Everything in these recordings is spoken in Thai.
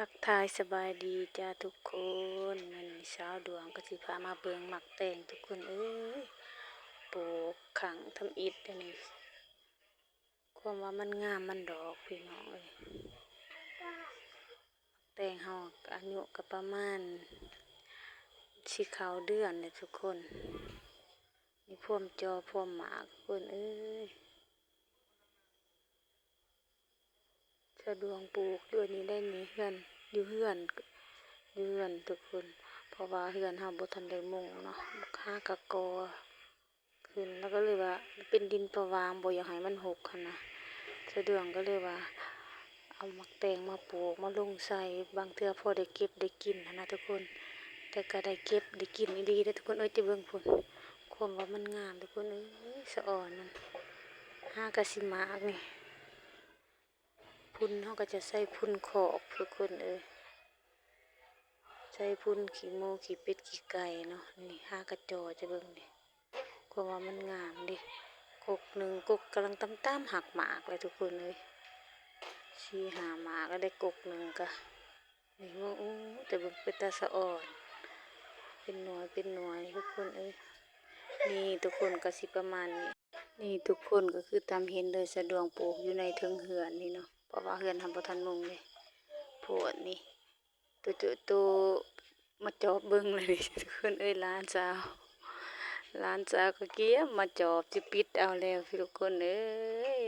ทักทายสบายดีจ้าทุกคนมันสาวดวงก็สิพามาเบิงหมักแต่งทุกคนเอ้ยปลูกขังทำอิฐอันนี้ความว่ามันงามมันดอกพี่น้องเอ้ยแต่งเฮาอายุก็ประมาณสิเข้าเดือนเลยทุกคนนี่พวมจอพวมหมากทุกคนเอ้ยสะดวงปลูกด้วยนี่ได้นี่เฮือนอยู่เฮือนทุกคนเพราะว่าเฮือนเฮาบ่ทันได้มุงเนาะค่ากะกอขึ้นแล้วก็เลยว่าเป็นดินประวางบ่อยากให้มันหกหั่นนะสะดวงก็เลยว่าเอาหมักแตงมาปลูกมาลงใส่บางเทื่อพอได้เก็บได้กินนะทุกคนแต่ก็ได้เก็บได้กินดีๆทุกคนเอ้ยจะเบิ่งพุ่นความว่ามันงามทุกคนเอ้ยสะอ่อนมันห้ากะสิมากนี่พุ่นเฮาก็จะใส่พุ่นขอกทุกคนเอ้ยใส่พุ่นขี้หมูขี้เป็ดขี้ไก่เนาะนี่ห้ากระจอจะเบิ่งดิความว่ามันงามดิกกหนึ่งกกกำลังตั้มๆหักหมากเลยทุกคนเลยชี้หาหมากก็ได้กกหนึ่งก็นี่ว่าอู้แต่เบิ่งเป็นตาสะอ่อนเป็นหน่วยทุกคนเอ้ยนี่ทุกคนก็สิประมาณนี้นี่ทุกคนก็คือตามเห็นเลยสะดวงปลูกอยู่ในเทิงเหือนนี่เนาะเพราะว่าเหือนทำบ่ทันมุงเลยโพดนี่ตัวมาจอบเบิ่งเลยนี่ทุกคนเอ้ยหลานสาวก็เกี้ยมาจอบสิปิดเอาแล้วทุกคนเอ้ย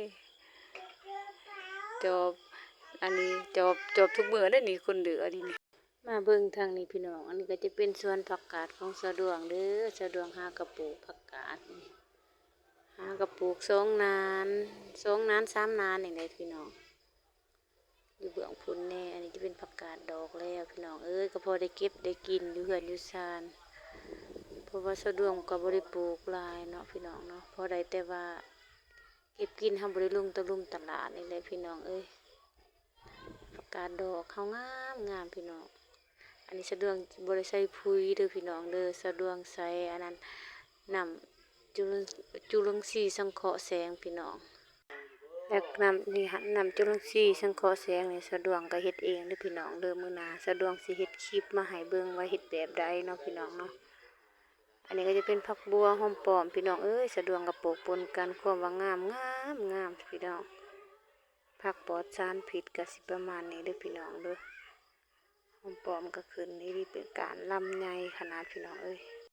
จอบอันนี้จอบทุกมื้อได้นี่คนเดือนี่มาเบิ่งทางนี้พี่น้องอันนี้ก็จะเป็นสวนผักกาดของสะดวงเด้อสะดวงหากระปุกผักกาดนี่หากระปุก2 นาน2 นาน3 นานนี่แหละพี่น้องอยู่เบื้องพุ่นแน่อันนี้จะเป็นผักกาดดอกแล้วพี่น้องเอ้ยก็พอได้เก็บได้กินอยู่เฮือนอยู่ซานเพราะว่าสะดวกก็บ่ได้ปลูกหลายเนาะพี่น้องเนาะพอได้แต่ว่าเก็บกินทำบ่ได้ลงตลาดนี่แหละพี่น้องเอ้ยผักกาดดอกเขางามพี่น้องอันนี้สะดวกบ่ได้ใส่ปุ๋ยเด้อพี่น้องเด้อสะดวกใส่อันนั้นน้ำจุลินทรีย์สังเคราะห์แสงพี่น้องแล้วน้ำจุลินทรีย์สังเคราะห์แสงนี่สะดวกก็เฮ็ดเองเด้อพี่น้องเด้อมื้อหน้าสะดวกสิเฮ็ดคลิปมาให้เบิ่งว่าเฮ็ดแบบใดเนาะพี่น้องเนาะอันนี้ก็จะเป็นผักบัวหอมปอมพี่น้องเอ้ยสะดวกกับปลูกปนกันความว่างามพี่น้องผักปลอดสารพิษก็สิประมาณนี้เด้อพี่น้องเด้อหอมปอมก็ขึ้นนี่เป็นการลำไยขนาดพี่น้องเอ้ย